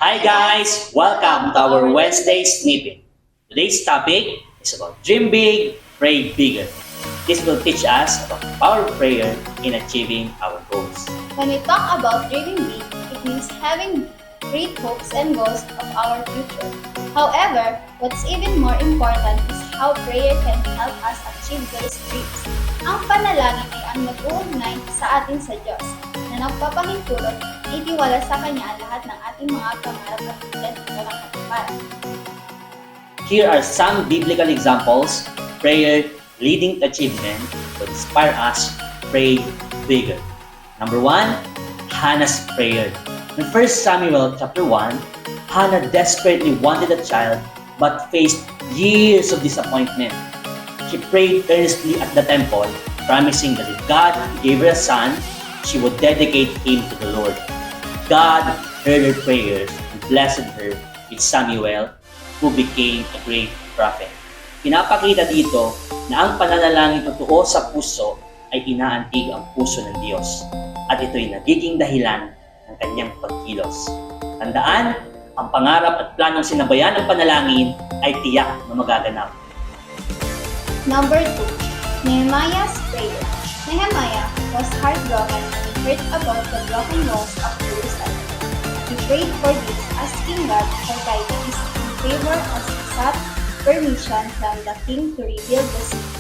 Hi guys! Welcome to our Wednesday snippet. Today's topic is about dream big, pray bigger. This will teach us about the power of prayer in achieving our goals. When we talk about dreaming big, it means having great hopes and goals of our future. However, what's even more important is how prayer can help us achieve those dreams. Ang panalangin ay ang nag-uugnay sa atin sa Diyos na nagpapahintulot na itiwala sa Kanya ang lahat ng ating mga pangarap at tulad ito ng katiparan. Here are some biblical examples, prayer leading to achievement to inspire us to pray bigger. Number 1, Hannah's prayer. In 1 Samuel chapter 1, Hannah desperately wanted a child but faced years of disappointment. She prayed earnestly at the temple, promising that if God gave her a son, she would dedicate him to the Lord. God heard her prayers and blessed her with Samuel, who became a great prophet. Pinapakita dito na ang pananalangin totoo sa puso ay inaantig ang puso ng Diyos at ito'y nagiging dahilan ng kanyang pagkilos. Tandaan, ang pangarap at planong sinabayan ng panalangin ay tiyak na magaganap. Number 2, Nehemiah's prayer. Nehemiah was heartbroken when he heard about the broken walls of Jerusalem. He prayed for this, asking God for guidance in favor as he sought permission from the king to rebuild the city.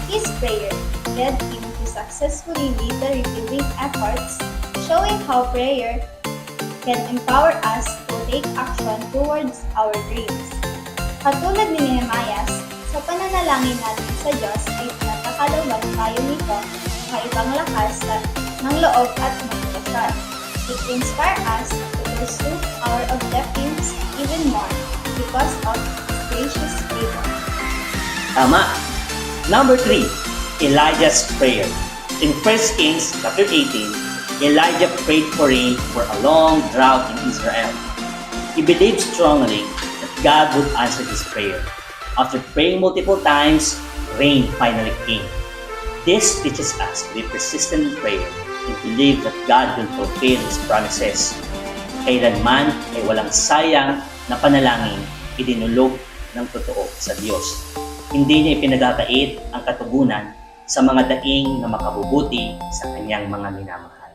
His prayer led him to successfully lead the rebuilding efforts, showing how prayer can empower us to take action towards our dreams. Katulad ni Nehemiah, sa pananalangin natin sa Diyos ay nakakalaban tayo nito sa ibang lakas ng loob at motivasyon. It inspires us to pursue our objectives even more because of His gracious favor. Tama! Number 3, Elijah's prayer. In 1 Kings chapter 18, Elijah prayed for rain for a long drought in Israel. He believed strongly that God would answer his prayer. After praying multiple times, rain finally came. This teaches us to be persistent in prayer and believe that God will fulfill His promises. Kailanman ay walang sayang na panalangin idinulog ng totoo sa Diyos. Hindi niya ipinagkakait ang katugunan sa mga daing na makabubuti sa kanyang mga minamahal.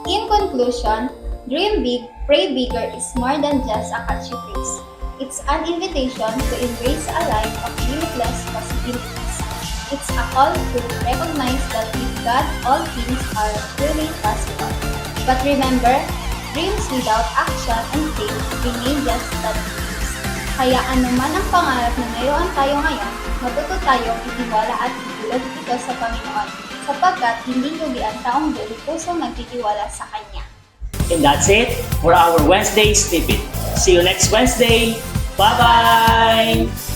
In conclusion, dream big, pray bigger is more than just a catchy phrase. It's an invitation to embrace a life of limitless possibilities. It's a call to recognize that with God, all things are truly possible. But remember, dreams without action and faith remain just that dreams. Kaya anuman ang pangarap na mayroon tayo ngayon, matuto tayong itiwala at itulad ito sa Panginoon, sapagkat hindi lugi ang taong buong pusong nagtitiwala sa Kanya. And that's it for our Wednesday snippet. See you next Wednesday. Bye-bye!